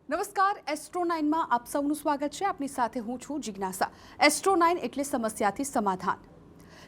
નમસ્કાર એસ્ટ્રો 9 માં આપ સૌનું સ્વાગત છે। આપની સાથે હું છું જિજ્ઞાસા। એસ્ટ્રો 9 એટલે સમસ્યાથી સમાધાન।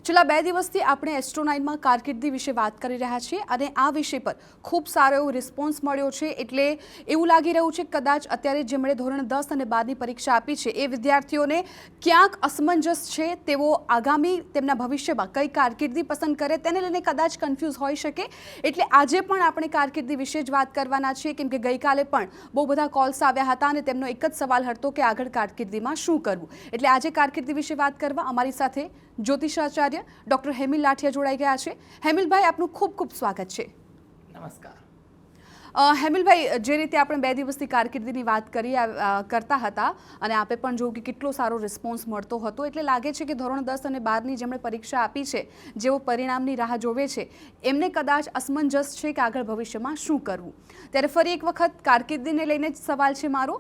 છેલ્લા 2 દિવસથી આપણે એસ્ટ્રો 9 માં કારકિર્દી વિશે વાત કરી રહ્યા છીએ અને આ વિષય પર ખૂબ સારો એવો રિસ્પોન્સ મળ્યો છે। એટલે એવું લાગી રહ્યું છે કદાચ અત્યારે જેમણે ધોરણ 10 અને 12ની પરીક્ષા આપી છે એ વિદ્યાર્થીઓને ક્યાંક અસમંજસ છે। તેઓ આગામી તેમના ભવિષ્યમાં કઈ કારકિર્દી પસંદ કરે તેને લઈને કદાચ કન્ફ્યુઝ હોઈ શકે। એટલે આજે પણ આપણે કારકિર્દી વિશે જ વાત કરવાના છીએ કેમ કે ગઈકાલે પણ બહુ બધા કોલ્સ આવ્યા હતા અને તેમનો એક જ સવાલ હતો કે આગળ કારકિર્દીમાં શું કરવું। એટલે આજે કારકિર્દી વિશે વાત કરવા અમારી સાથે જ્યોતિષાચાર્ય ડોક્ટર હેમિલ લાઠિયા જોડાઈ ગયા છે। હેમિલભાઈ આપનું ખૂબ ખૂબ સ્વાગત છે। નમસ્કાર। હેમિલભાઈ, જે રીતે આપણે 2 દિવસથી કારકિર્દીની વાત કરતા હતા અને આપે પણ જોયું કે કેટલો સારો રિસ્પોન્સ મળતો હતો, એટલે લાગે છે કે ધોરણ 10 અને 12ની જેમણે પરીક્ષા આપી છે, જેઓ પરિણામની રાહ જોવે છે, એમને કદાચ અસમંજસ છે કે આગળ ભવિષ્યમાં શું કરવું। ત્યારે ફરી એક વખત કારકિર્દીને લઈને જ સવાલ છે મારો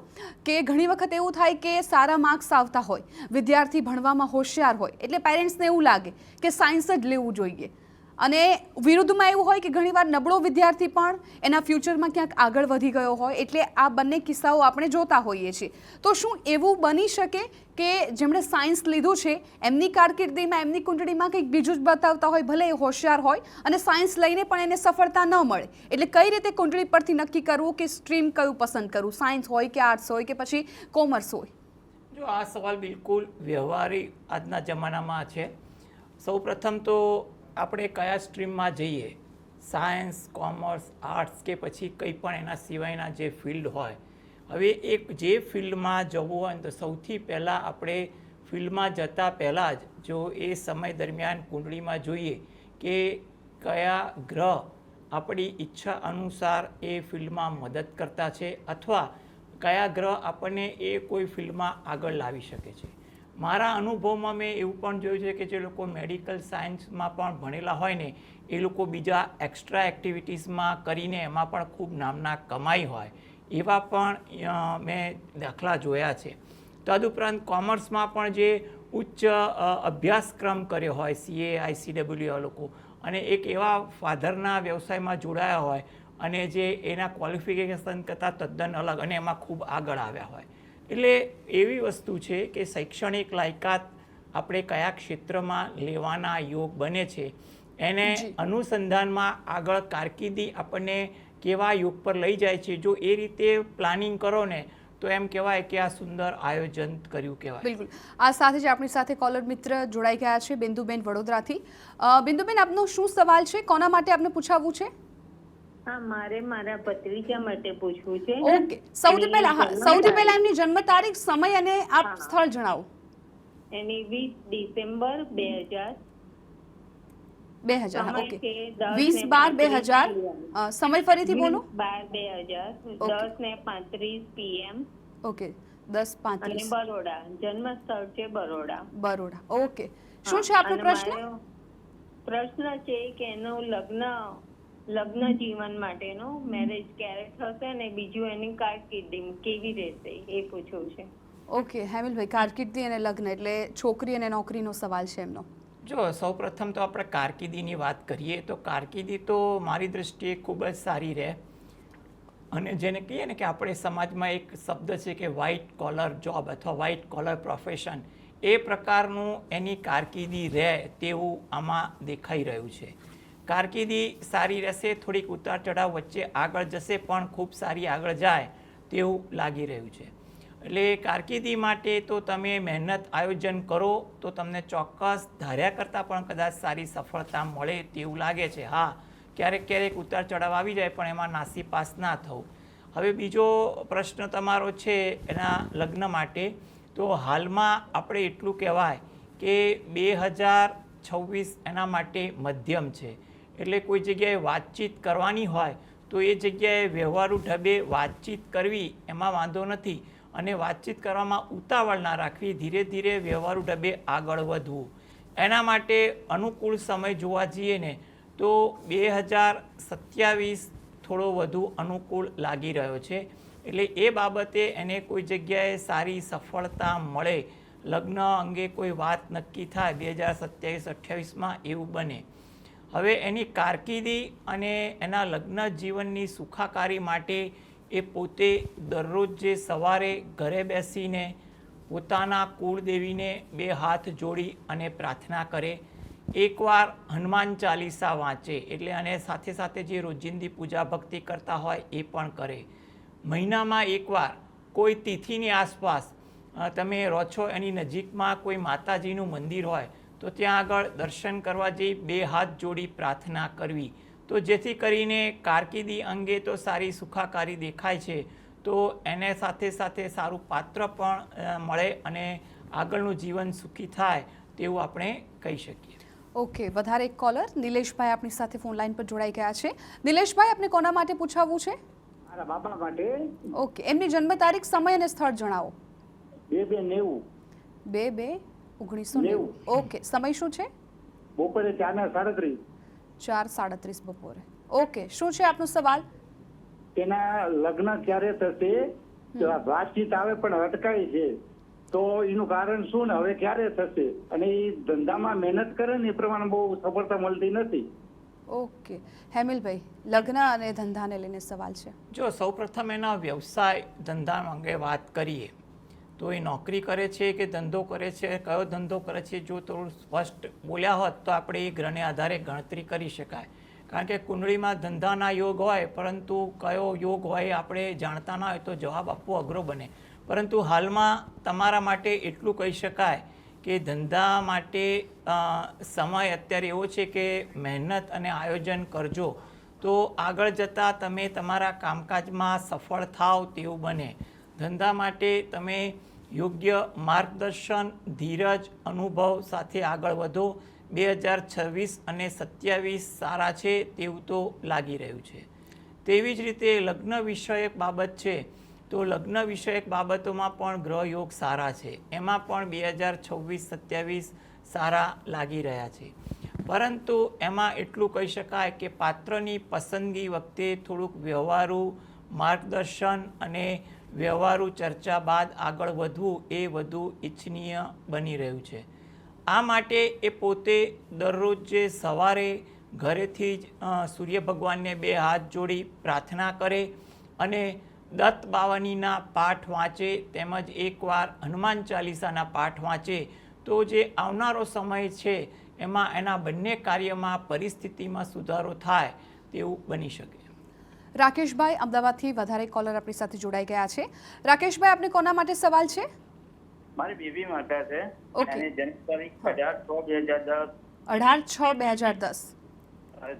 કે ઘણી વખત એવું થાય કે સારા માર્ક્સ આવતા હોય, વિદ્યાર્થી ભણવામાં હોશિયાર હોય એટલે પેરેન્ટ્સને એવું લાગે કે સાયન્સ જ લેવું જોઈએ અને વિરુદ્ધમાં એવું હોય કે ઘણીવાર નબળો વિદ્યાર્થી પણ એના ફ્યુચરમાં ક્યાંક આગળ વધી ગયો હોય। એટલે આ બંને કિસ્સાઓ આપણે જોતા હોઈએ છીએ। તો શું એવું બની શકે કે જેમણે સાયન્સ લીધું છે એમની કારકિર્દીમાં એમની કુંડળીમાં કંઈક બીજું જ બતાવતા હોય, ભલે એ હોશિયાર હોય અને સાયન્સ લઈને પણ એને સફળતા ન મળે? એટલે કઈ રીતે કુંડળી પરથી નક્કી કરવું કે સ્ટ્રીમ કયું પસંદ કરવું, સાયન્સ હોય કે આર્ટ્સ હોય કે પછી કોમર્સ હોય? જો આ સવાલ બિલકુલ વ્યવહારિક આજના જમાનામાં છે। સૌપ્રથમ તો આપણે કયા સ્ટ્રીમમાં જઈએ, સાયન્સ, કોમર્સ, આર્ટ્સ કે પછી કંઈ પણ એના સિવાયના જે ફિલ્ડ હોય, હવે એક જે ફિલ્ડમાં જવું હોય ને તો સૌથી પહેલાં આપણે ફિલ્ડમાં જતાં પહેલાં જ જો એ સમય દરમિયાન કુંડળીમાં જોઈએ કે કયા ગ્રહ આપણી ઈચ્છા અનુસાર એ ફિલ્ડમાં મદદ કરતા છે અથવા કયા ગ્રહ આપણને એ કોઈ ફિલ્ડમાં આગળ લાવી શકે છે। મારા અનુભવમાં મેં એવું પણ જોયું છે કે જે લોકો મેડિકલ સાયન્સમાં પણ ભણેલા હોય ને એ લોકો બીજા એક્સ્ટ્રા એક્ટિવિટીઝમાં કરીને એમાં પણ ખૂબ નામના કમાઈ હોય એવા પણ મેં દાખલા જોયા છે। તદુપરાંત કોમર્સમાં પણ જે ઉચ્ચ અભ્યાસક્રમ કર્યો હોય, CA, ICW લોકો, અને એક એવા ફાધરના વ્યવસાયમાં જોડાયા હોય અને જે એના ક્વોલિફિકેશન કરતાં તદ્દન અલગ અને એમાં ખૂબ આગળ આવ્યા હોય। એટલે એવી વસ્તુ છે કે શૈક્ષણિક લાયકાત આપણે કયા ક્ષેત્રમાં લેવાના યોગ બને છે એને અનુસંધાનમાં આગળ કારકિર્દી આપણને કેવા યોગ પર લઈ જાય છે, જો એ રીતે પ્લાનિંગ કરો ને તો એમ કહેવાય કે આ સુંદર આયોજન કર્યું કહેવાય। બિલકુલ। આ સાથે જ આપણી સાથે કોલર મિત્ર જોડાઈ ગયા છે બિંદુબેન વડોદરાથી। બિંદુબેન, આપનો શું સવાલ છે, કોના માટે આપને પૂછાવવું છે? હા, મારે મારા ભત્રીજા માટે પૂછવું છે। ઓકે, સૌથી પહેલા એમની જન્મ તારીખ, સમય અને આપ સ્થળ જણાવો। એની 20 ડિસેમ્બર 2000। ઓકે, 20/12/2000। સમય ફરીથી બોલો। 12/2000, 10:35 PM। ઓકે, 10:35 અને બરોડા, જન્મ સ્થળ છે બરોડા। ઓકે, શું છે આપનો પ્રશ્ન? પ્રશ્ન છે કે એનું લગ્ન જીવન માટેનો મેરેજ ક્યારે થશે અને બીજું એની કારકિર્દી કેવી રહેશે એ પૂછવું છે। ઓકે હેમિલભાઈ, કારકિર્દી અને લગ્ન એટલે છોકરી અને નોકરીનો સવાલ છે એમનો। જો સૌપ્રથમ તો આપણે કારકિર્દીની વાત કરીએ તો કારકિર્દી તો મારી દૃષ્ટિએ ખૂબ જ સારી રહે અને જેને કહીએ ને કે આપણે સમાજમાં એક શબ્દ છે કે વ્હાઇટ કોલર જોબ અથવા વ્હાઇટ કોલર પ્રોફેશન, એ પ્રકારનું એની કારકિર્દી રહે તેવું આમાં દેખાઈ રહ્યું છે। કારકિર્દી સારી રહેશે, થોડીક ઉતાર ચઢાવ વચ્ચે આગળ જશે પણ ખૂબ સારી આગળ જાય તેવું લાગી રહ્યું છે। એટલે કારકિર્દી માટે તો તમે મહેનત આયોજન કરો તો તમને ચોક્કસ ધાર્યા કરતાં પણ કદાચ સારી સફળતા મળે તેવું લાગે છે। હા, ક્યારેક ઉતાર ચઢાવ આવી જાય પણ એમાં નાસીપાસ ના થવું। હવે બીજો પ્રશ્ન તમારો છે એના લગ્ન માટે, તો હાલમાં આપણે એટલું કહેવાય કે 2026 એના માટે મધ્યમ છે। એટલે કોઈ જગ્યાએ વાતચીત કરવાની હોય તો એ જગ્યાએ વ્યવહારુ ઢબે વાતચીત કરવી એમાં વાંધો નથી અને વાતચીત કરવામાં ઉતાવળ ના રાખવી, ધીરે ધીરે વ્યવહારુ ઢબે આગળ વધવું। એના માટે અનુકૂળ સમય જોવા જઈએ ને તો 2027 થોડો વધુ અનુકૂળ લાગી રહ્યો છે। એટલે એ બાબતે એને કોઈ જગ્યાએ સારી સફળતા મળે, લગ્ન અંગે કોઈ વાત નક્કી થાય 2027-28માં એવું બને। હવે એની કારકિર્દી અને એના લગ્ન જીવનની સુખાકારી માટે એ પોતે દરરોજ જે સવારે ઘરે બેસીને પોતાના કુળદેવીને 2 હાથ જોડી અને પ્રાર્થના કરે, એકવાર હનુમાન ચાલીસા વાંચે, એટલે અને સાથે સાથે જે રોજિંદી પૂજા ભક્તિ કરતા હોય એ પણ કરે. મહિનામાં એકવાર કોઈ તિથિની આસપાસ તમે રહો છો એની નજીકમાં કોઈ માતાજીનું મંદિર હોય તો ત્યાં આગળ દર્શન કરવા જઈ 2 હાથ જોડી પ્રાર્થના કરવી. તો જેથી કરીને કારકિર્દી અંગે તો સારી સુખાકારી દેખાય છે, તો એને સાથે સાથે સારું પાત્ર પણ મળે અને આગળનું જીવન સુખી થાય તેવું આપણે કહી શકીએ. ઓકે, વધારે એક કોલર નિલેશભાઈ આપણી સાથે ફોન લાઈન પર જોડાઈ ગયા છે. નિલેશભાઈ, આપને કોના માટે પૂછાવવું છે? મારા બાબા માટે. ઓકે, એમની જન્મ તારીખ, સમય અને સ્થળ જણાવો. 2/2/90. 2/2/1990. ઓકે, સમય શું છે? બપોરે 4:37. 4:37 બપોરે. ઓકે, શું છે આપનો સવાલ? તેના લગ્ન ક્યારે થશે? વાતચીત આવે પણ અટકાય છે, તો એનું કારણ શું ને હવે ક્યારે થશે? અને એ ધંધામાં મહેનત કરે ને એ પ્રમાણે બહુ સફળતા મળતી નથી. ઓકે, હેમિલભાઈ, લગ્ન અને ધંધાને લઈને સવાલ છે. જો સૌપ્રથમ એના વ્યવસાય ધંધા અંગે વાત કરીએ તો એ નોકરી કરે છે કે ધંધો કરે છે, કયો ધંધો કરે છે, જો થોડું સ્પષ્ટ બોલ્યા હોત તો આપણે એ ગ્રહને આધારે ગણતરી કરી શકાય. કારણ કે કુંડળીમાં ધંધાના યોગ હોય, પરંતુ કયો યોગ હોય એ આપણે જાણતા ના હોય તો જવાબ આપવો અઘરો બને. પરંતુ હાલમાં તમારા માટે એટલું કહી શકાય કે ધંધા માટે સમય અત્યારે એવો છે કે મહેનત અને આયોજન કરજો તો આગળ જતાં તમે તમારા કામકાજમાં સફળ થાવ તેવું બને. ધંધા માટે તમે યોગ્ય માર્ગદર્શન, ધીરજ, અનુભવ સાથે આગળ વધો. 2026 અને 27 સારા છે તેવું તો લાગી રહ્યું છે. તેવી જ રીતે લગ્ન વિષયક બાબત છે તો લગ્ન વિષયક બાબતોમાં પણ ગ્રહ યોગ સારા છે, એમાં પણ 2026-27 સારા લાગી રહ્યા છે. પરંતુ એમાં એટલું કહી શકાય કે પાત્રની પસંદગી વખતે થોડુંક વ્યવહારુ માર્ગદર્શન અને વ્યવહારુ ચર્ચા બાદ આગળ વધવું એ વધુ ઈચ્છનીય બની રહ્યું છે. આ માટે એ પોતે દરરોજ જે સવારે ઘરેથી જ સૂર્ય ભગવાનને 2 હાથ જોડી પ્રાર્થના કરે અને દત્ત બાવનીના પાઠ વાંચે, તેમજ એકવાર હનુમાન ચાલીસાના પાઠ વાંચે, તો જે આવનારો સમય છે એમાં એના બંને કાર્યમાં પરિસ્થિતિમાં સુધારો થાય તેવું બની શકે. રાકેશભાઈ અમદાવાદથી વધારે કોલર આપણી સાથે જોડાઈ ગયા છે. રાકેશભાઈ, આપને કોના માટે સવાલ છે? મારી બેબી માટે છે. ઓકે. એની જન્મ તારીખ 18/6/2010. 18/6/2010.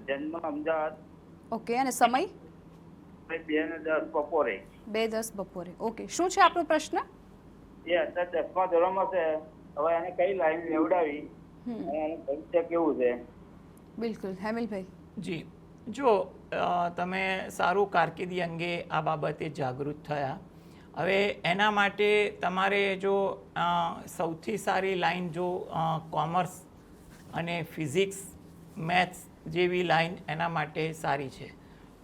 જન્મ અમદાવાદ. ઓકે, અને સમય? 2:10 બપોરે. 2:10 બપોરે. ઓકે, શું છે આપનો પ્રશ્ન? એ અત્યારે 10મા ધોરણમાં છે. હવે એને કઈ લાઈન લેવડાવી અને એનું ભવિષ્ય કેવું છે? બિલકુલ, હેમિલભાઈ. જી, જો તમે સારું કારકિર્દી અંગે આ બાબતે જાગૃત થયા. હવે એના માટે તમારે જો સૌથી સારી લાઈન જો કોમર્સ અને ફિઝિક્સ, મેથ્સ જેવી લાઈન એના માટે સારી છે.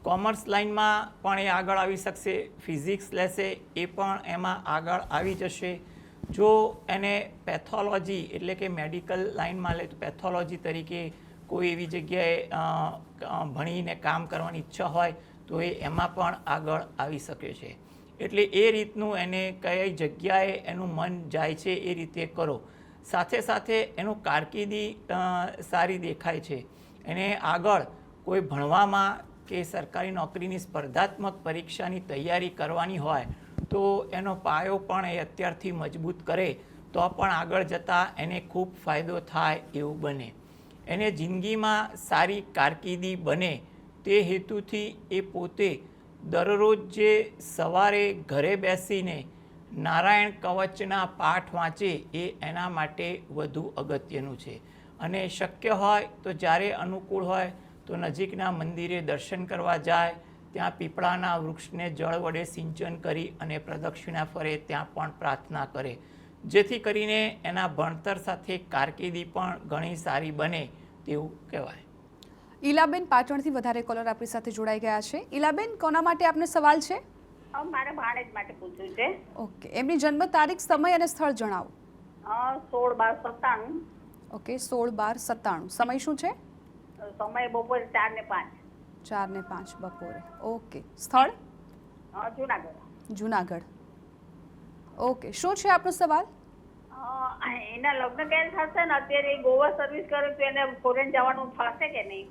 કોમર્સ લાઈનમાં પણ એ આગળ આવી શકશે, ફિઝિક્સ લેશે એ પણ એમાં આગળ આવી જશે. જો એને પેથોલોજી એટલે કે મેડિકલ લાઈનમાં લે તો પેથોલોજી તરીકે કોઈ એવી જગ્યાએ ભણીને કામ કરવાની ઈચ્છા હોય તો એ એમાં પણ આગળ આવી શકે છે. એટલે એ રીતનું એને કઈ જગ્યાએ એનું મન જાય છે એ રીતે કરો. સાથે સાથે એનું કારકિર્દી સારી દેખાય છે. એને આગળ કોઈ ભણવામાં કે સરકારી નોકરીની સ્પર્ધાત્મક પરીક્ષાની તૈયારી કરવાની હોય તો એનો પાયો પણ એ અત્યારથી મજબૂત કરે તો પણ આગળ જતાં એને ખૂબ ફાયદો થાય એવું બને. એને જિંદગીમાં સારી કારકિર્દી બને તે હેતુથી એ પોતે દરરોજ જે સવારે ઘરે બેસીને નારાયણ કવચના પાઠ વાંચે એ એના માટે વધુ અગત્યનું છે. અને શક્ય હોય તો જ્યારે અનુકૂળ હોય તો નજીકના મંદિરે દર્શન કરવા જાય, ત્યાં પીપળાના વૃક્ષને જળ વડે સિંચન કરી અને પ્રદક્ષિણા ફરે, ત્યાં પણ પ્રાર્થના કરે, જેથી કરીને એના ભણતર સાથે કારકિર્દી પણ ઘણી સારી બને તેવું કહેવાય. ઈલાબેન પાટણથી વધારે કોલર આપણી સાથે જોડાઈ ગયા છે. ઈલાબેન, કોના માટે આપને સવાલ છે? મારા ભાણેજ માટે પૂછવું છે. ઓકે, એમની જન્મ તારીખ, સમય અને સ્થળ જણાવો. 16/12/97. ઓકે, 16/12/97. સમય શું છે? સમય બપોરે 4 ને 5. 4 ને 5 બપોરે. ઓકે, સ્થળ? જુનાગઢ. જુનાગઢ. ઓકે, શું છે આપનો સવાલ? એના લગ્ન ક્યારે થશે ને અત્યારે એ ગોવા સર્વિસ કરે તો એને ફોરેન જવાનું થશે કે નહીં?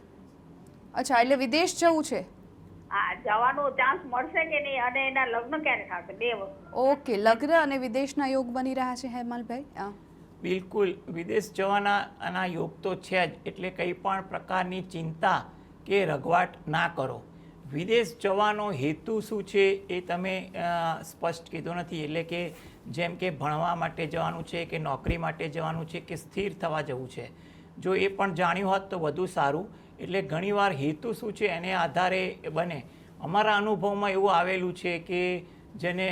અચ્છા, એટલે વિદેશ જવું છે. હા, જવાનો ચાન્સ મળશે કે નહીં અને એના લગ્ન ક્યારે થશે? 2 વસ્તુ. ઓકે, લગ્ન અને વિદેશના યોગ બની રહ્યા છે હેમલભાઈ. બિલકુલ વિદેશ જવાના આના યોગ તો છે જ, એટલે કંઈ પણ પ્રકારની ચિંતા કે રઘવાટ ના કરો. વિદેશ જવાનો હેતુ શું છે એ તમે સ્પષ્ટ કીધો નથી, એટલે કે જેમ કે ભણવા માટે જવાનું છે કે નોકરી માટે જવાનું છે કે સ્થિર થવા જવું છે. જો એ પણ જાણ્યું હોત તો વધુ સારું. એટલે ઘણીવાર હેતુ શું છે એને આધારે બને. અમારા અનુભવમાં એવું આવેલું છે કે જેને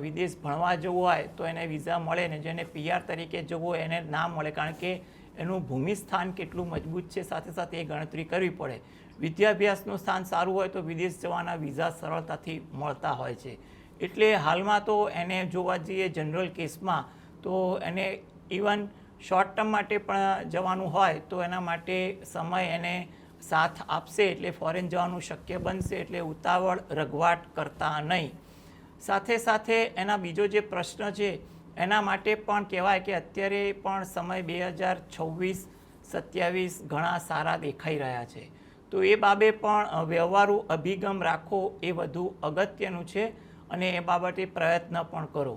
વિદેશ ભણવા જવું હોય તો એને વિઝા મળે ને જેને PR તરીકે જવું હોય એને ના મળે, કારણ કે એનું ભૂમિસ્થાન કેટલું મજબૂત છે સાથે સાથે એ ગણતરી કરવી પડે. વિદ્યાભ્યાસનું સ્થાન સારું હોય તો વિદેશ જવાના વિઝા સરળતાથી મળતા હોય છે. એટલે હાલમાં તો એને જોવા જઈએ જનરલ કેસમાં તો એને ઇવન શોર્ટ ટર્મ માટે પણ જવાનું હોય તો એના માટે સમય એને સાથ આપશે એટલે ફોરેન જવાનું શક્ય બનશે. એટલે ઉતાવળ રઘવાટ કરતા નહીં. સાથે સાથે એના બીજો જે પ્રશ્ન છે એના માટે પણ કહેવાય કે અત્યારે પણ સમય 2026-27 ઘણા સારા દેખાઈ રહ્યા છે. તો એ બાબે પણ વ્યવહારુ અભિગમ રાખો એ વધુ અગત્યનું છે અને એ બાબતે પ્રયત્ન પણ કરો.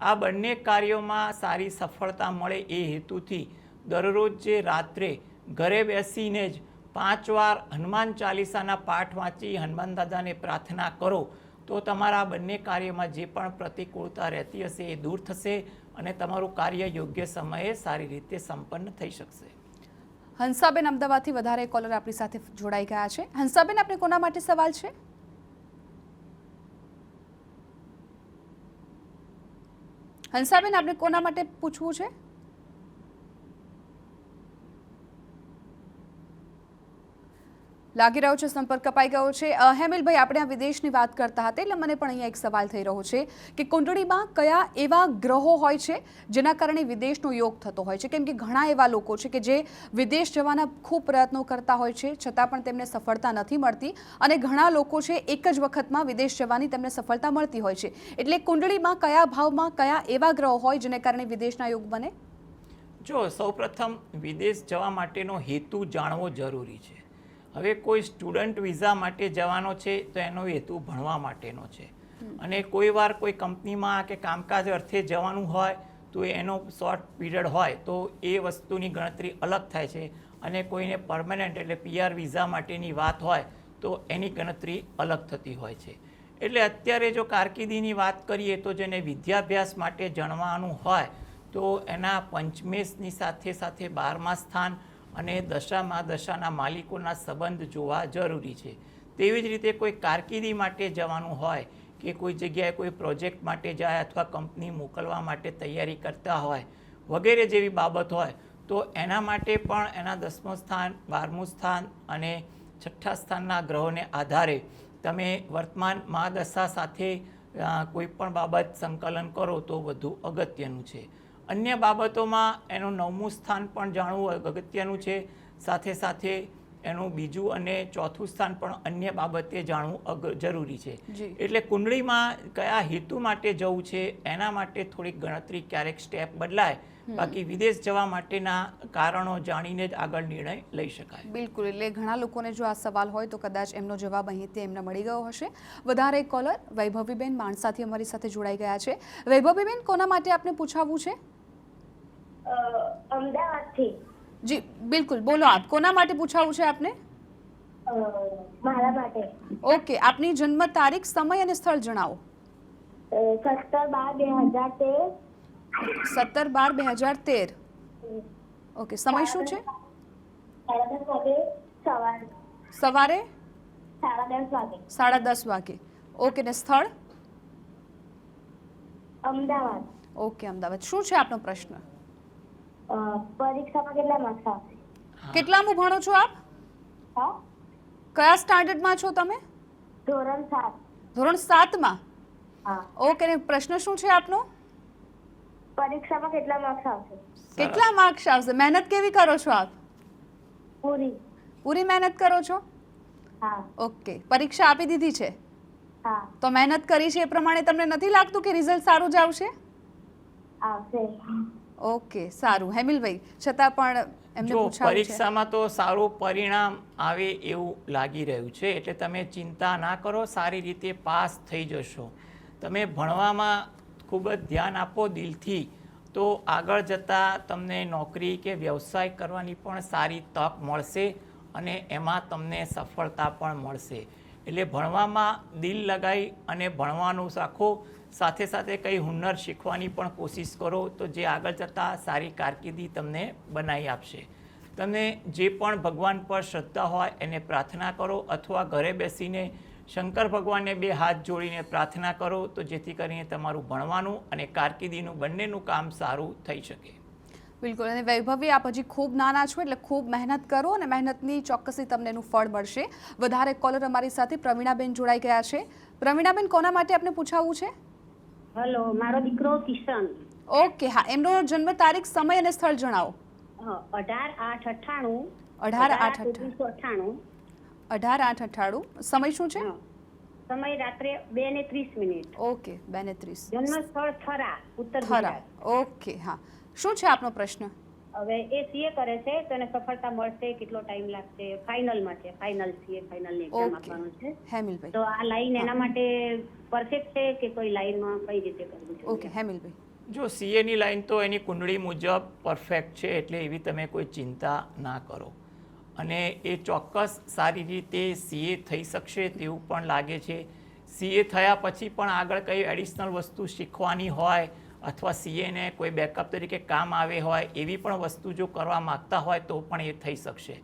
આ બંને કાર્યોમાં સારી સફળતા મળે એ હેતુથી દરરોજ જે રાત્રે ઘરે બેસીને જ 5 વાર હનુમાન ચાલીસાના પાઠ વાંચી હનુમાન દાદાને પ્રાર્થના કરો તો તમારા બંને કાર્યમાં જે પણ પ્રતિકૂળતા રહેતી હશે એ દૂર થશે અને તમારું કાર્ય યોગ્ય સમયે સારી રીતે સંપન્ન થઈ શકશે. હંસાબેન અમદાવાદથી વધારે કોલર આપણી સાથે જોડાઈ ગયા છે. હંસાબેન, આપણે કોના માટે સવાલ છે? હંસાબેન, આપણે કોના માટે પૂછવું છે? લાગી રહ્યો છે સંપર્ક કપાઈ ગયો છે. હેમિલભાઈ, આપણે આ વિદેશની વાત કરતા હતા એટલે મને પણ અહીંયા એક સવાલ થઈ રહ્યો છે કે કુંડળીમાં કયા એવા ગ્રહો હોય છે જેના કારણે વિદેશનો યોગ થતો હોય છે? કેમ કે ઘણા એવા લોકો છે કે જે વિદેશ જવાના ખૂબ પ્રયત્નો કરતા હોય છે છતાં પણ તેમને સફળતા નથી મળતી અને ઘણા લોકો છે એક જ વખતમાં વિદેશ જવાની તેમને સફળતા મળતી હોય છે. એટલે કુંડળીમાં કયા ભાવમાં કયા એવા ગ્રહો હોય જેને કારણે વિદેશના યોગ બને? જો સૌપ્રથમ વિદેશ જવા માટેનો હેતુ જાણવો જરૂરી છે. હવે કોઈ સ્ટુડન્ટ વિઝા માટે જવાનો છે તો એનો હેતુ ભણવા માટેનો છે અને કોઈ વાર કોઈ કંપનીમાં કે કામકાજ અર્થે જવાનું હોય તો એનો શોર્ટ પીરિયડ હોય તો એ વસ્તુની ગણતરી અલગ થાય છે અને કોઈને પરમનન્ટ એટલે PR વિઝા માટેની વાત હોય તો એની ગણતરી અલગ થતી હોય છે. એટલે અત્યારે જો કારકિર્દીની વાત કરીએ તો જેને વિદ્યાભ્યાસ માટે જણવાનું હોય તો એના પંચમેશની સાથે સાથે 12મા સ્થાન અને દશાના માલિકોના સંબંધ જોવા જરૂરી છે. તેવી જ રીતે કોઈ કારકિર્દી માટે જવાનું હોય કે કોઈ જગ્યાએ કોઈ પ્રોજેક્ટ માટે જાય અથવા કંપની મોકલવા માટે તૈયારી કરતા હોય વગેરે જેવી બાબત હોય તો એના માટે પણ એના 10મું સ્થાન 12મું સ્થાન અને 6ઠ્ઠા સ્થાનના ગ્રહોને આધારે તમે વર્તમાન મહાદશા સાથે કોઈ પણ બાબત સંકલન કરો તો વધુ અગત્યનું છે. અન્ય બાબતોમાં એનું 9મું સ્થાન પણ જાણવું અગત્યનું છે. સાથે સાથે એનું 2જું અને 4થું સ્થાન પણ અન્ય બાબતે જાણવું જરૂરી છે. એટલે કુંડળીમાં કયા હેતુ માટે જવું છે એના માટે થોડીક ગણતરી ક્યારેક સ્ટેપ બદલાય, બાકી વિદેશ જવા માટેના કારણો જાણીને જ આગળ નિર્ણય લઈ શકાય. બિલકુલ. એટલે ઘણા લોકોને જો આ સવાલ હોય તો કદાચ એમનો જવાબ અહીંથી એમને મળી ગયો હશે. વધારે કોલર વૈભવીબેન માણસાથી અમારી સાથે જોડાઈ ગયા છે. વૈભવીબેન, કોના માટે આપને પૂછાવવું છે? અમદાવાદથી. જી બિલકુલ, બોલો આપ. કોના માટે પૂછાવું છે આપને? મારા માટે. ઓકે, આપની જન્મ તારીખ, સમય અને સ્થળ જણાવો. 17/12/2013. 17/12/2013. ઓકે, સમય શું છે? 10:30 વાગે સવારે. સવારે 10:30 વાગે. 10:30 વાગે. ઓકે, ને સ્થળ? અમદાવાદ. ઓકે, અમદાવાદ. શું છે આપનો પ્રશ્ન? પરીક્ષામાં કેટલા માર્ક્સ આવશે? કેટલામું ભણો છો આપ? હા, કયા સ્ટાન્ડર્ડમાં છો તમે? ધોરણ 7. ધોરણ 7માં. હા. ઓકે, ને પ્રશ્ન શું છે આપનો? પરીક્ષામાં કેટલા માર્ક્સ આવશે? કેટલા માર્ક્સ આવશે? મહેનત કેવી કરો છો આપ? પૂરી. પૂરી મહેનત કરો છો? હા. ઓકે, પરીક્ષા આપી દીધી છે? હા તો મહેનત કરી છે એ પ્રમાણે તમને નથી લાગતું કે રિઝલ્ટ સારું જ આવશે? આવશે. ઓકે, સારું. હેમિલભાઈ, છતાં પણ એમને જો પૂછાવું છે. પરીક્ષામાં તો સારું પરિણામ આવે એવું લાગી રહ્યું છે, એટલે તમે ચિંતા ના કરો, સારી રીતે પાસ થઈ જશો. તમે ભણવામાં ખૂબ જ ધ્યાન આપો દિલથી, તો આગળ જતાં તમને નોકરી કે વ્યવસાય કરવાની પણ સારી તક મળશે અને એમાં તમને સફળતા પણ મળશે. એટલે ભણવામાં દિલ લગાવી અને ભણવાનું રાખો, સાથે સાથે કંઈ હુનર શીખવાની પણ કોશિશ કરો, તો જે આગળ જતાં સારી કારકિર્દી તમને બનાવી આપશે. તમે જે પણ ભગવાન પર શ્રદ્ધા હોય એને પ્રાર્થના કરો, અથવા ઘરે બેસીને શંકર ભગવાનને 2 હાથ જોડીને પ્રાર્થના કરો, તો જેથી કરીને તમારું ભણવાનું અને કારકિર્દીનું બંનેનું કામ સારું થઈ શકે. બિલકુલ. અને વૈભવી, આપ હજી ખૂબ નાના છો, એટલે ખૂબ મહેનત કરો અને મહેનતની ચોક્કસથી તમને એનું ફળ મળશે. વધારે કોલર અમારી સાથે પ્રવીણાબેન જોડાઈ ગયા છે. પ્રવીણાબેન, કોના માટે આપને પૂછાવું છે? હેલો, મારો દીકરો કિશન. ઓકે, હા. એમનો જન્મ તારીખ, સમય અને સ્થળ જણાવો. 18/8/98. 18/8/98. 18/8/98. સમય શું છે? સમય રાત્રે 2:30. ઓકે, 2:30. જન્મ સ્થળ થરા, ઉત્તર થરા. ગુજરાત. ઓકે, હા. શું છે આપનો પ્રશ્ન? હવે એ સીએ કરે છે તો એને સફળતા મળશે, કેટલો ટાઈમ લાગશે? ફાઇનલમાં છે, ફાઇનલ સીએ ફાઇનલની એક્ઝામ ઓકે, આપવાનું છે. હેમિલભાઈ. તો આ લાઈન એના માટે પરફેક્ટ છે કે કોઈ લાઈનમાં કઈ રીતે કરવું છે? ઓકે, હેમિલભાઈ. જો સીએની લાઈન તો એની કુંડળી મુજબ પરફેક્ટ છે, એટલે એવી તમે કોઈ ચિંતા ના કરો. અને એ ચોક્કસ સારી રીતે સીએ થઈ શકશે તેવું પણ લાગે છે. સીએ થયા પછી પણ આગળ કંઈ એડિશનલ વસ્તુ શીખવાની હોય, અથવા સીએને કોઈ બેકઅપ તરીકે કામ આવે હોય, એવી પણ વસ્તુ જો કરવા માગતા હોય તો પણ એ થઈ શકશે.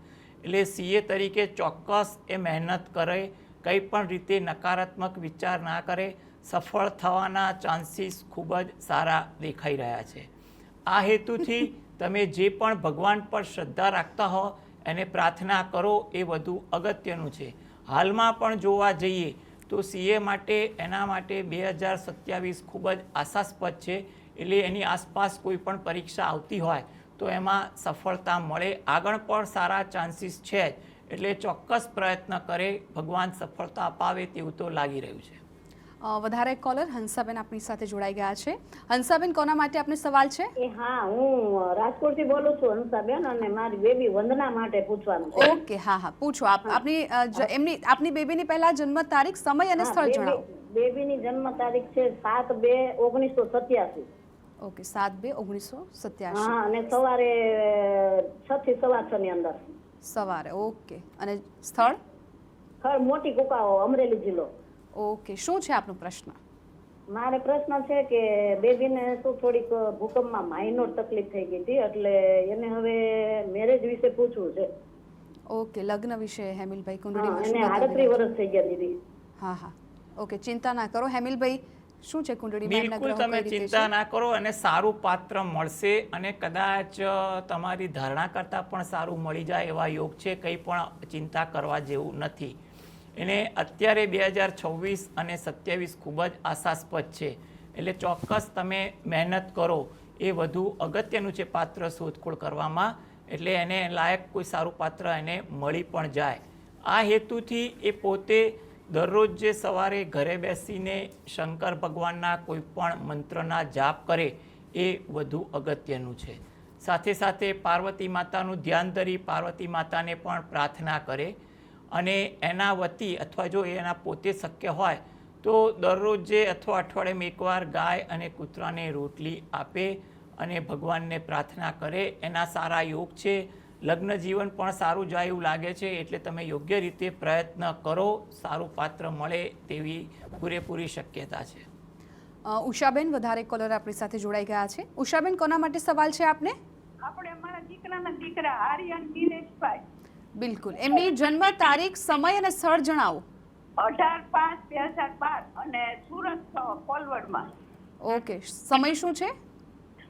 એટલે સીએ તરીકે ચોક્કસ એ મહેનત કરે, કંઈ પણ રીતે નકારાત્મક વિચાર ના કરે, સફળ થવાના ચાન્સીસ ખૂબ જ સારા દેખાઈ રહ્યા છે. આ હેતુથી તમે જે પણ ભગવાન પર શ્રદ્ધા રાખતા હો એને પ્રાર્થના કરો, એ વધુ અગત્યનું છે. હાલમાં પણ જોવા જઈએ તો સીએ માટે એના માટે 2027 ખૂબ જ આશાસ્પદ છે. એટલે એની આસપાસ કોઈ પણ પરીક્ષા આવતી હોય તો એમાં સફળતા મળે, આગળ પણ સારા ચાન્સીસ છે. એટલે ચોક્કસ પ્રયત્ન કરે, ભગવાન સફળતા અપાવે તેવું તો લાગી રહ્યું છે. વધારે કોલર હંસાબેન આપણી સાથે જોડાઈ ગયા છે. હંસાબેન, કોના માટે આપને સવાલ છે? હા, હું રાજકોટથી બોલું છું હંસાબેન, અને મારી બેબી વંદના માટે પૂછવાનું છે. ઓકે, હા હા, પૂછો. આપની બેબીની પહેલા જન્મ તારીખ, સમય અને સ્થળ જણાવો. બેબીની જન્મ તારીખ છે 7/2/1987. ઓકે, 7/2/1987. હા, અને સવારે 6 થી 6:15 ની અંદર. સવારે. ઓકે. અને સ્થળ? સ્થળ મોટી કુકાઓ, અમરેલી જિલ્લો. ઓકે. શું છે આપનો પ્રશ્ન? મારે પ્રશ્ન છે કે બેબીને શું થોડીક ભૂકંપમાં માઇનોર તકલીફ થઈ ગઈ હતી, એટલે એને હવે મેરેજ વિશે પૂછવું છે. ઓકે, લગ્ન વિશે હેમિલભાઈ હા, કુંડળીમાં એને શું 38 વર્ષ થઈ ગયા દીદી. હા હા, ઓકે, ચિંતા ના કરો. હેમિલભાઈ, શું છે કુંડળીમાં? એમના બિલકુલ ગ્રહો તમે કઈ રીતે ચિંતા છે? ના કરો, અને સારું પાત્ર મળશે, અને કદાચ તમારી ધારણા કરતાં પણ સારું મળી જાય એવા યોગ છે. કંઈ પણ ચિંતા કરવા જેવું નથી. એને અત્યારે 2026 અને 27 ખૂબ જ આશાસ્પદ છે. એટલે ચોક્કસ તમે મહેનત કરો, એ વધુ અગત્યનું છે પાત્ર શોધખોળ કરવામાં. એટલે એને લાયક કોઈ સારું પાત્ર એને મળી પણ જાય. આ હેતુથી એ પોતે દરરોજ જે સવારે ઘરે બેસીને શંકર ભગવાનના કોઈ પણ મંત્રના જાપ કરે, એ વધુ અગત્યનું છે. સાથે સાથે પાર્વતી માતાનું ધ્યાન ધરી પાર્વતી માતાને પણ પ્રાર્થના કરે, અને એના વતી અથવા જો એના પોતે શક્ય હોય તો દરરોજે અથવા અઠવાડિયામાં એકવાર ગાય અને કૂતરાને રોટલી આપે અને ભગવાનને પ્રાર્થના કરે. એના સારા યોગ છે. લગ્ન જીવન પણ સારું જાય એવું લાગે છે. એટલે તમે યોગ્ય રીતે પ્રયત્ન કરો, સારું પાત્ર મળે તેવી પૂરેપૂરી શક્યતા છે. ઉષાબેન, વધારે કોલર આપણી સાથે જોડાઈ ગયા છે. ઉષાબેન, કોના માટે સવાલ છે આપને? આપણે અમારા દીકરાના દીકરા આર્યન દિનેશભાઈ. બિલકુલ. એમની જન્મ તારીખ, સમય અને સ્થળ જણાવો. 18/5/2012 અને સુરત કોલવડમાં. ઓકે. સમય શું છે?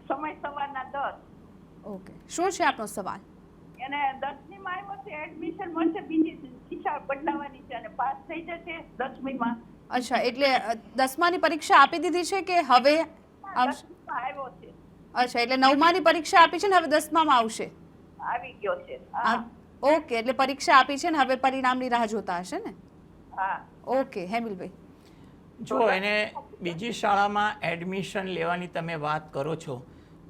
સમય સવારના 10. ઓકે. શું છે આપનો સવાલ? એને 10મીમાં આવ્યો છે, એડમિશન મળશે, બીજી દિશા બદલાવાની છે અને પાસ થઈ જશે 10મીમાં. અચ્છા, એટલે 10માની પરીક્ષા આપી દીધી છે કે હવે આવશે? 10મીમાં આવ્યો છે. અચ્છા, એટલે 9માની પરીક્ષા આપી છે ને હવે 10મામાં આવશે? આવી ગયો છે. ઓકે, એટલે પરીક્ષા આપી છે ને હવે પરિણામની રાહ જોતા હશે ને? હા. ઓકે. હેમિલભાઈ, જો એને બીજી શાળામાં એડમિશન લેવાની તમે વાત કરો છો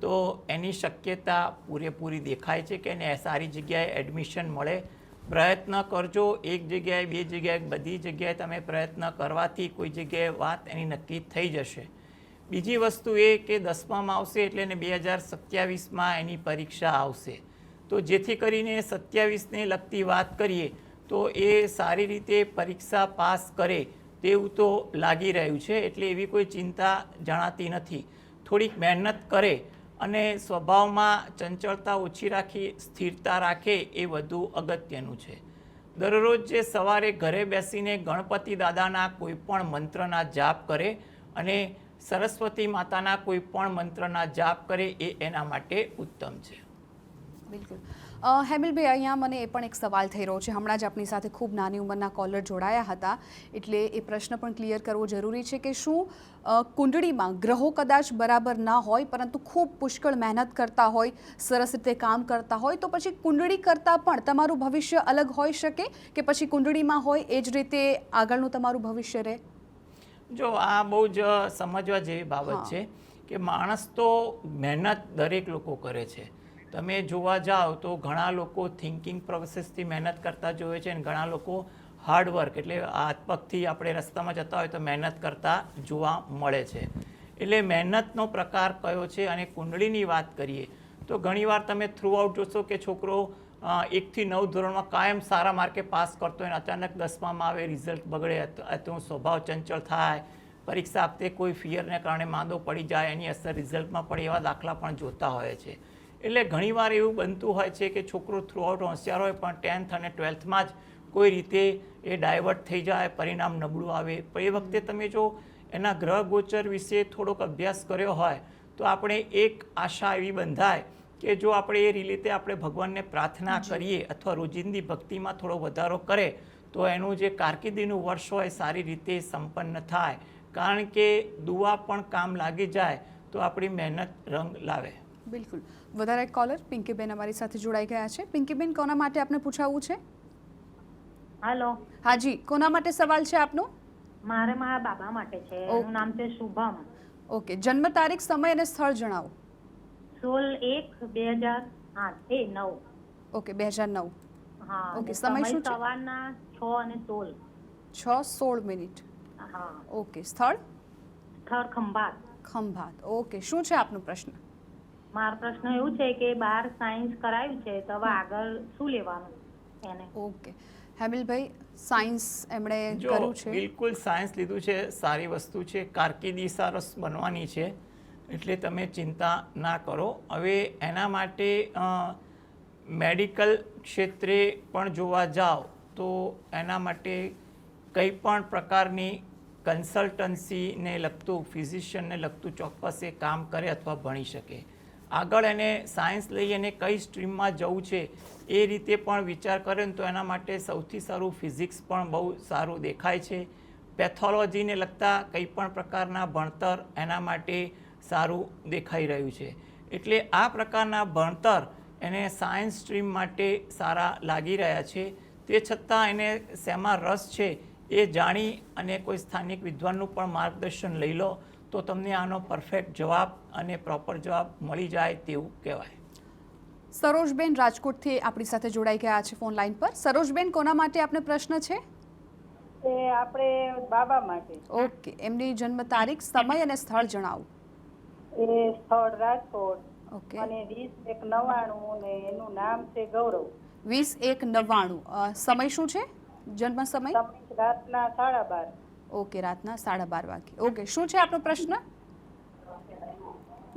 તો એની શક્યતા પૂરેપૂરી દેખાય છે કે એને સારી જગ્યાએ એડમિશન મળે. પ્રયત્ન કરજો, એક જગ્યાએ, બે જગ્યાએ, બધી જગ્યાએ તમે પ્રયત્ન કરવાથી કોઈ જગ્યાએ વાત એની નક્કી થઈ જશે. બીજી વસ્તુ એ કે 10માં આવશે એટલે એને 2027માં એની પરીક્ષા આવશે, તો જેથી કરીને 27ને લગતી વાત કરીએ તો એ સારી રીતે પરીક્ષા પાસ કરે તેવું તો લાગી રહ્યું છે. એટલે એવી કોઈ ચિંતા જણાતી નથી. થોડીક મહેનત કરે અને સ્વભાવમાં ચંચળતા ઓછી રાખી સ્થિરતા રાખે એ વધુ અગત્યનું છે. દરરોજ જે સવારે ઘરે બેસીને ગણપતિ દાદાના કોઈ પણ મંત્રના જાપ કરે અને સરસ્વતી માતાના કોઈ પણ મંત્રના જાપ કરે એ એના માટે ઉત્તમ છે. બિલકુલ. હેમિલભાઈ, અહીંયા મને એ પણ એક સવાલ થઈ રહ્યો છે. હમણાં જ આપણી સાથે ખૂબ નાની ઉંમરના કોલર જોડાયા હતા, એટલે એ પ્રશ્ન પણ ક્લિયર કરવો જરૂરી છે કે શું કુંડળીમાં ગ્રહો કદાચ બરાબર ના હોય પરંતુ ખૂબ પુષ્કળ મહેનત કરતા હોય, સરસ રીતે કામ કરતા હોય, તો પછી કુંડળી કરતાં પણ તમારું ભવિષ્ય અલગ હોઈ શકે કે પછી કુંડળીમાં હોય એ જ રીતે આગળનું તમારું ભવિષ્ય રહે? જો આ બહુ જ સમજવા જેવી બાબત છે કે માણસ તો મહેનત દરેક લોકો કરે છે. તમે જોવા જાઓ તો ઘણા લોકો થિંકિંગ પ્રોસેસથી મહેનત કરતા જોઈએ છે અને ઘણા લોકો હાર્ડવર્ક એટલે હાથ પગથી આપણે રસ્તામાં જતા હોય તો મહેનત કરતા જોવા મળે છે. એટલે મહેનતનો પ્રકાર કયો છે? અને કુંડળીની વાત કરીએ તો ઘણીવાર તમે થ્રુઆઉટ જોશો કે છોકરો 1 થી 9 ધોરણમાં કાયમ સારા માર્કે પાસ કરતો હોય અને અચાનક 10માં આવે, રિઝલ્ટ બગડે, તો સ્વભાવ ચંચળ થાય, પરીક્ષા આપતે કોઈ ફિયરને કારણે માંદો પડી જાય, એની અસર રિઝલ્ટમાં પડે, એવા દાખલા પણ જોતા હોય છે. એટલે ઘણીવાર એવું બનતું હોય છે કે છોકરો થ્રુઆઉટ હોશિયાર હોય પણ 10th અને 12thમાં જ કોઈ રીતે એ ડાયવર્ટ થઈ જાય, પરિણામ નબળું આવે. પણ એ વખતે તમે જો એના ગ્રહ ગોચર વિશે થોડોક અભ્યાસ કર્યો હોય તો આપણે એક આશા એવી બંધાય કે જો આપણે એ રીતે આપણે ભગવાનને પ્રાર્થના કરીએ અથવા રોજિંદી ભક્તિમાં થોડો વધારો કરે તો એનું જે કારકિર્દીનું વર્ષ હોય સારી રીતે સંપન્ન થાય. કારણ કે દુઆ પણ કામ લાગી જાય તો આપણી મહેનત રંગ લાવે. બિલકુલ. વધારે એક કોલર પિંકીબેન અમારી સાથે જોડાઈ ગયા છે. પિંકીબેન, કોના માટે આપને પૂછાવવું છે? હાલો. હાજી, કોના માટે સવાલ છે આપનો? મારે મારા બાબા માટે છે. એનું નામ છે શુભમ. ઓકે, જન્મ તારીખ, સમય અને સ્થળ જણાવો. 16/1/2008 ઓકે, 2009. હા. ઓકે, સમય શું છે? સવારના 6:16. 6:16. હા. ઓકે, સ્થળ? સ્થળ ખંભાત. ખંભાત. ઓકે, શું છે આપનો પ્રશ્ન? મારો પ્રશ્ન એવું છે કે 12 સાયન્સ કરાયું છે તો હવે આગળ શું લેવાનું એને? ઓકે, હેમિલભાઈ, સાયન્સ એમણે જો કર્યું છે. બિલકુલ સાયન્સ લીધું છે, સારી વસ્તુ છે. કારકિર્દી સરસ બનવાની છે એટલે તમે ચિંતા ના કરો. હવે એના માટે મેડિકલ ક્ષેત્રે પણ જોવા જાઓ તો એના માટે કંઈ પણ પ્રકારની કન્સલ્ટન્સીને લગતું, ફિઝિશિયનને લગતું ચોક્કસ એ કામ કરે અથવા ભણી શકે. આગળ એને સાયન્સ લઈ અને કઈ સ્ટ્રીમમાં જવું છે એ રીતે પણ વિચાર કરે ને તો એના માટે સૌથી સારું ફિઝિક્સ પણ બહુ સારું દેખાય છે. પેથોલોજીને લગતા કંઈ પણ પ્રકારના ભણતર એના માટે સારું દેખાઈ રહ્યું છે. એટલે આ પ્રકારના ભણતર એને સાયન્સ સ્ટ્રીમ માટે સારા લાગી રહ્યા છે. તે છતાં એને શેમાં રસ છે એ જાણી અને કોઈ સ્થાનિક વિદ્વાનનું પણ માર્ગદર્શન લઈ લો તો તમને આનો પરફેક્ટ જવાબ અને પ્રોપર જવાબ મળી જાય તેવું કહેવાય. સરોજબેન રાજકોટથી આપણી સાથે જોડાઈ ગયા છે ફોન લાઈન પર. સરોજબેન, કોના માટે આપને પ્રશ્ન છે? એ આપણે બાબા માટે. ઓકે, એમની જન્મ તારીખ, સમય અને સ્થળ જણાવો. એ સ્થળ રાજકોટ ઓકે, અને 20/1/99 ને એનું નામ છે ગૌરવ. 20/1/99. સમય શું છે? જન્મ સમય? રાતના 12:30. ઓકે, રાતના 12:30 વાગે. ઓકે, શું છે આપનો પ્રશ્ન?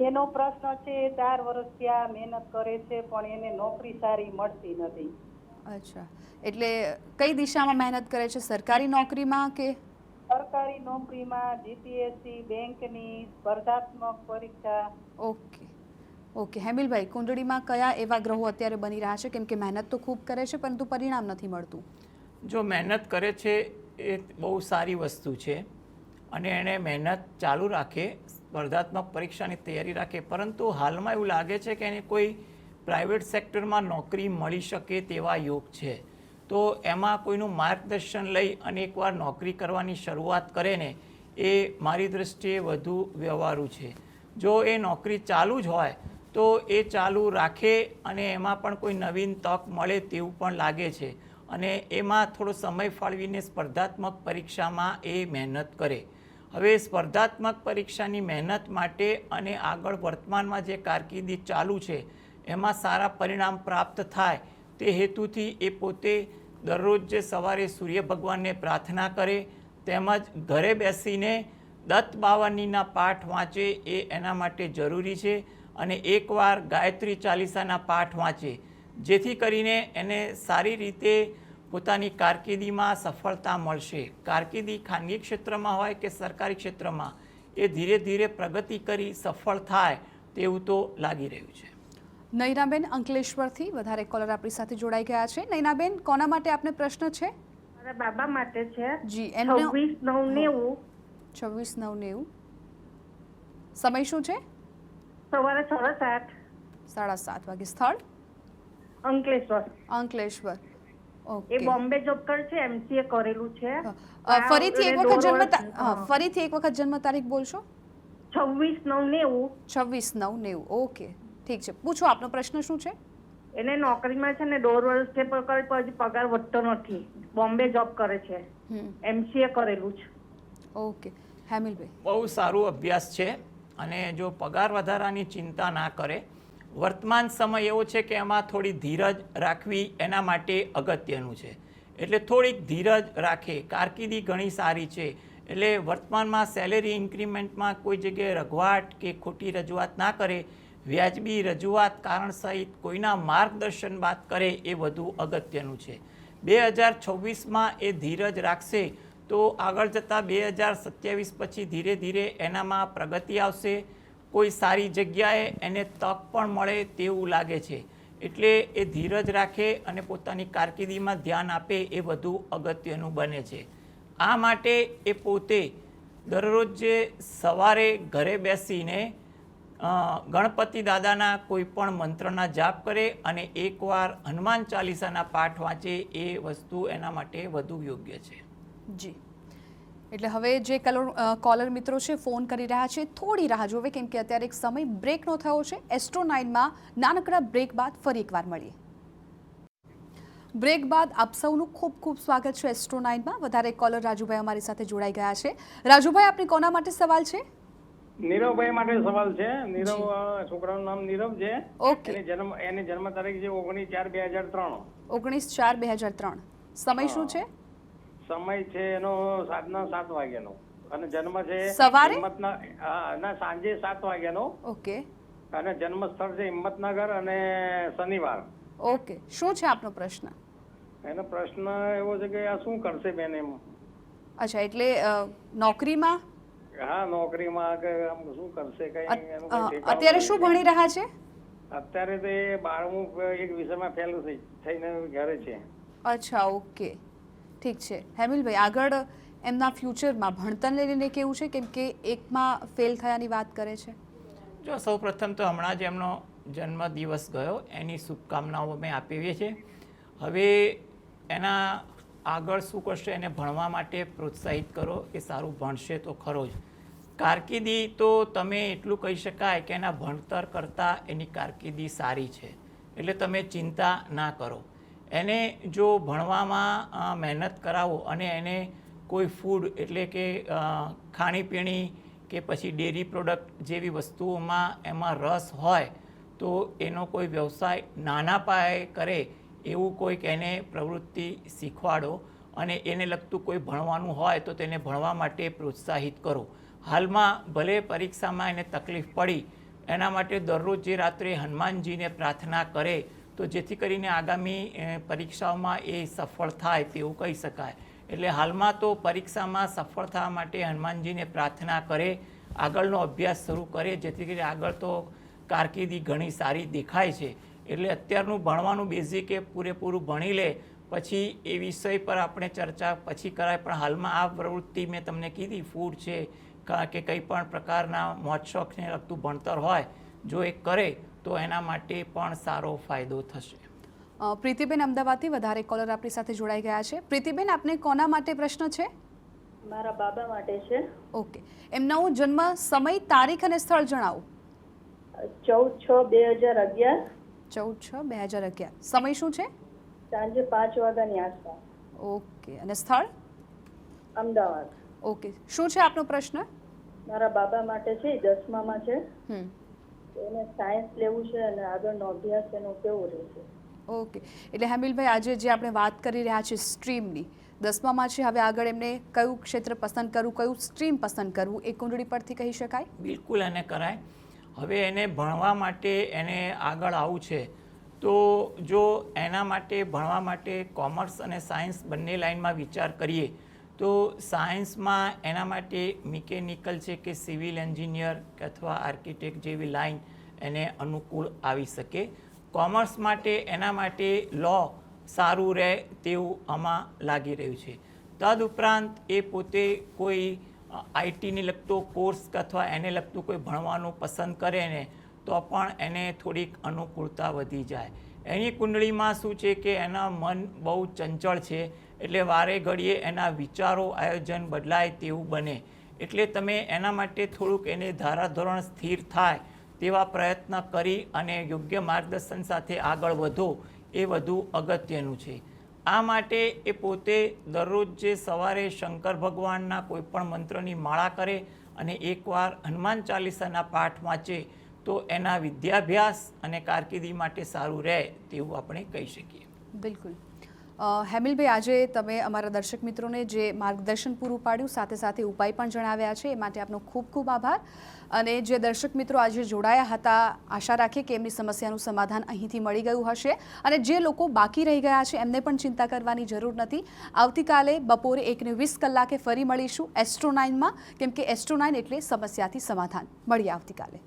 એનો પ્રશ્ન છે 4 વર્ષ ત્યાં મહેનત કરે છે પણ એને નોકરી સારી મળતી નથી. અચ્છા, એટલે કઈ દિશામાં મહેનત કરે છે? સરકારી નોકરીમાં કે? સરકારી નોકરીમાં, જીપીએસસી, બેંકની સ્પર્ધાત્મક પરીક્ષા. ઓકે ઓકે, હેમિલભાઈ, કુંડળીમાં કયા એવા ગ્રહો અત્યારે બની રહ્યા છે? કેમ કે મહેનત તો ખૂબ કરે છે પરંતુ પરિણામ નથી મળતું. જો મહેનત કરે છે એ બહુ સારી વસ્તુ છે અને એણે મહેનત ચાલુ રાખે, સ્પર્ધાત્મક પરીક્ષાની તૈયારી રાખે, પરંતુ હાલમાં એવું લાગે છે કે એને કોઈ પ્રાઇવેટ સેક્ટરમાં નોકરી મળી શકે તેવા યોગ છે. તો એમાં કોઈનું માર્ગદર્શન લઈ અને એકવાર નોકરી કરવાની શરૂઆત કરે ને એ મારી દૃષ્ટિએ વધુ વ્યવહારુ છે. જો એ નોકરી ચાલુ જ હોય તો એ ચાલુ રાખે અને એમાં પણ કોઈ નવીન તક મળે તેવું પણ લાગે છે અને એમાં થોડો સમય ફાળવીને સ્પર્ધાત્મક પરીક્ષામાં એ મહેનત કરે. હવે સ્પર્ધાત્મક પરીક્ષાની મહેનત માટે અને આગળ વર્તમાનમાં જે કારકિર્દી ચાલુ છે એમાં સારા પરિણામ પ્રાપ્ત થાય તે હેતુથી એ પોતે દરરોજ જે સવારે સૂર્ય ભગવાનને પ્રાર્થના કરે તેમજ ઘરે બેસીને દત્ત બાવનીના પાઠ વાંચે એ એના માટે જરૂરી છે અને એકવાર ગાયત્રી ચાલીસાના પાઠ વાંચે જેથી કરીને એને સારી રીતે પોતાની કારકિર્દીમાં સફળતા મળશે. કારકિર્દી ખાનગી ક્ષેત્રમાં હોય કે સરકારી ક્ષેત્રમાં એ ધીરે ધીરે પ્રગતિ કરી સફળ થાય તેવું તો લાગી રહ્યું છે. નૈનાબેન અંકલેશ્વરથી વધારે કોલર આપણી સાથે જોડાઈ ગયા છે. નૈનાબેન, કોના માટે આપને પ્રશ્ન છે? મારા બાબા માટે છે. જી, એનો 26/9/90. 26/9/90. સમય શું છે? સવારે 7:30. 7:30 વાગે. સ્થળ? અંકલેશ્વર. અંકલેશ્વર. એ ઓકે. બોમ્બે જોબ કરે છે, MCA કરેલું છે. ફરીથી એક વખત જન્મ તારીખ બોલશો? 26/9/90. 26/9/90. ઓકે, ઠીક છે. પૂછો, આપનો પ્રશ્ન શું છે? એને નોકરીમાં છે ને 1.5 વર્ષ છે પણ કરે પછી પગાર વધતો નથી. બોમ્બે જોબ કરે છે, MCA કરેલું છે. ઓકે, હેમિલભાઈ. બહુ સારું અભ્યાસ છે અને જો પગાર વધારાની ચિંતા ના કરે, વર્તમાન સમય એવો છે કે એમાં થોડી ધીરજ રાખવી એના માટે અગત્યનું છે. એટલે થોડીક ધીરજ રાખે. કારકિર્દી ઘણી સારી છે એટલે વર્તમાનમાં સેલેરી ઇન્ક્રીમેન્ટમાં કોઈ જગ્યાએ રઘવાટ કે ખોટી રજૂઆત ના કરે, વ્યાજબી રજૂઆત કારણ સહિત કોઈના માર્ગદર્શન બાદ કરે એ વધુ અગત્યનું છે. 2026માં એ ધીરજ રાખશે તો આગળ જતાં 2027 પછી ધીરે ધીરે એનામાં પ્રગતિ આવશે. કોઈ સારી જગ્યાએ એને તક પણ મળે તેવું લાગે છે. એટલે એ ધીરજ રાખે અને પોતાની કારકિર્દીમાં ધ્યાન આપે એ વધુ અગત્યનું બને છે. આ માટે એ પોતે દરરોજ જે સવારે ઘરે બેસીને ગણપતિ દાદાના કોઈ પણ મંત્રના જાપ કરે અને એકવાર હનુમાન ચાલીસાના પાઠ વાંચે એ વસ્તુ એના માટે વધુ યોગ્ય છે. જી, એટલે હવે જે કોલર મિત્રો છે ફોન કરી રહ્યા છે, થોડી રાહ જોવે કેમ કે અત્યારે એક સમય બ્રેકનો થયો છે. એસ્ટ્રો 9માં નાનકડા બ્રેક બાદ ફરી એકવાર મળીએ. બ્રેક બાદ આપ સૌનું ખૂબ ખૂબ સ્વાગત છે એસ્ટ્રો 9માં. વધારે કોલર રાજુભાઈ અમારી સાથે જોડાઈ ગયા છે. રાજુભાઈ, આપની કોના માટે સવાલ છે? નીરવભાઈ માટે સવાલ છે. નીરવ, છોકરાનું નામ નીરવ છે. ઓકે. એની જન્મ તારીખ છે 19/4/2003. 19/4/2003. સમય શું છે? સમય છે એનો સાંજના 7 વાગ્યાનો અને જન્મ છે સવારે? ના, સાંજે 7 વાગ્યાનો. ઓકે. અને જન્મ સ્થળ છે હિંમતનગર અને શનિવાર. ઓકે, શું છે આપનો પ્રશ્ન? એનો પ્રશ્ન એવો છે કે આ શું કરશે બેન એમ. અચ્છા, એટલે નોકરીમાં? હા, નોકરીમાં કે આમ શું કરશે કઈ એનું કઈ ઠેકાણું અત્યારે શું ભણી રહ્યા છે? અત્યારે તો એ 12મું એક વિષયમાં ફેલ થઈને ઘરે છે. અચ્છા, ઓકે, ઠીક છે. હેમિલભાઈ, આગળ એમના ફ્યુચરમાં ભણતરને લઈને કેવું છે કેમ કે એકમાં ફેલ થયાની વાત કરે છે? જો સૌ પ્રથમ તો હમણાં જ એમનો જન્મદિવસ ગયો, એની શુભકામનાઓ અમે આપીએ છીએ. હવે એના આગળ શું કરશે એને ભણવા માટે પ્રોત્સાહિત કરો. એ સારું ભણશે તો ખરો જ. કારકિર્દી તો તમે એટલું કહી શકાય કે એના ભણતર કરતાં એની કારકિર્દી સારી છે એટલે તમે ચિંતા ના કરો. એને જો ભણવામાં મહેનત કરાવો અને એને કોઈ ફૂડ એટલે કે ખાણીપીણી કે પછી ડેરી પ્રોડક્ટ જેવી વસ્તુઓમાં એમાં રસ હોય તો એનો કોઈ વ્યવસાય નાના પાયે કરે એવું કોઈક એને પ્રવૃત્તિ શીખવાડો અને એને લગતું કોઈ ભણવાનું હોય તો તેને ભણવા માટે પ્રોત્સાહિત કરો. હાલમાં ભલે પરીક્ષામાં એને તકલીફ પડી, એના માટે દરરોજ જે રાત્રે હનુમાનજીને પ્રાર્થના કરે તો જેથી કરીને આગામી પરીક્ષાઓમાં એ સફળ થાય તેવું કહી શકાય. એટલે હાલમાં તો પરીક્ષામાં સફળ થવા માટે હનુમાનજીને પ્રાર્થના કરે, આગળનો અભ્યાસ શરૂ કરે જેથી કરીને આગળ તો કારકિર્દી ઘણી સારી દેખાય છે. એટલે અત્યારનું ભણવાનું બેઝિક એ પૂરેપૂરું ભણી લે પછી એ વિષય પર આપણે ચર્ચા પછી કરાય. પણ હાલમાં આ પ્રવૃત્તિ મેં તમને કીધી, ફૂડ છે કે કંઈ પણ પ્રકારના મોજ શોખને લગતું ભણતર હોય જો એ કરે તો એના માટે પણ સારો ફાયદો થશે. પ્રીતિબેન અમદાવાદથી વધારે કોલર આપણી સાથે જોડાઈ ગયા છે. પ્રીતિબેન, આપને કોના માટે પ્રશ્ન છે? મારા બાબા માટે છે. ઓકે, એમનો જન્મ સમય, તારીખ અને સ્થળ જણાવો. 14/6/2011 14/6/2011. સમય શું છે? સાંજે 5 વાગ્યાની આસપાસ. ઓકે, અને સ્થળ? અમદાવાદ. ઓકે, શું છે આપનો પ્રશ્ન? મારા બાબા માટે છે, 10મામાં છે. હમ. એને સાયન્સ લેવું છે અને આગળનો અભ્યાસ એનો કેવો રહેશે? ઓકે, એટલે હેમિલભાઈ આજે જે આપણે વાત કરી રહ્યા છીએ સ્ટ્રીમની, 10મામાં છે, હવે આગળ એમને કયું ક્ષેત્ર પસંદ કરવું, કયું સ્ટ્રીમ પસંદ કરવું, એ કુંડળી પરથી કહી શકાય? બિલકુલ એને કરાય. હવે એને ભણવા માટે એને આગળ આવવું છે, તો જો એના માટે ભણવા માટે કોમર્સ અને સાયન્સ બંને લાઇનમાં વિચાર કરીએ તો સાયન્સમાં એના માટે મિકેનિકલ છે કે સિવિલ એન્જિનિયર કે અથવા આર્કિટેક્ટ જેવી લાઇન એને અનુકૂળ આવી શકે. કોમર્સ માટે એના માટે લો સારું રહે તેવું આમાં લાગી રહ્યું છે. તદુપરાંત એ પોતે કોઈ આઈટીને લગતો કોર્સ અથવા એને લગતું કોઈ ભણવાનું પસંદ કરે ને તો પણ એને થોડીક અનુકૂળતા વધી જાય. એની કુંડળીમાં શું છે કે એના મન બહુ ચંચળ છે, એટલે વારે ઘડીએ એના વિચારો આયોજન બદલાય તેવું બને. એટલે તમે એના માટે થોડુંક એને ધારાધોરણ સ્થિર થાય તેવા પ્રયત્ન કરી અને યોગ્ય માર્ગદર્શન સાથે આગળ વધો એ વધુ અગત્યનું છે. આ માટે એ પોતે દરરોજ જે સવારે શંકર ભગવાનના કોઈપણ મંત્રની માળા કરે અને એકવાર હનુમાન ચાલીસાના પાઠ વાંચે તો એના વિદ્યાભ્યાસ અને કારકિર્દી માટે સારું રહે તેવું આપણે કહી શકીએ. બિલકુલ. હેમિલભાઈ, આજે તમે અમારા દર્શક મિત્રોને જે માર્ગદર્શન પૂરું પાડ્યું, સાથે સાથે ઉપાય પણ જણાવ્યા છે, એ માટે આપનો ખૂબ ખૂબ આભાર. અને જે દર્શક મિત્રો આજે જોડાયા હતા, આશા રાખીએ કે એમની સમસ્યાનું સમાધાન અહીંથી મળી ગયું હશે. અને જે લોકો બાકી રહી ગયા છે એમને પણ ચિંતા કરવાની જરૂર નથી. આવતીકાલે બપોરે 1:20 ફરી મળીશું એસ્ટ્રો 9માં, કેમ કે એસ્ટ્રો 9 એટલે સમસ્યાથી સમાધાન. મળીએ આવતીકાલે.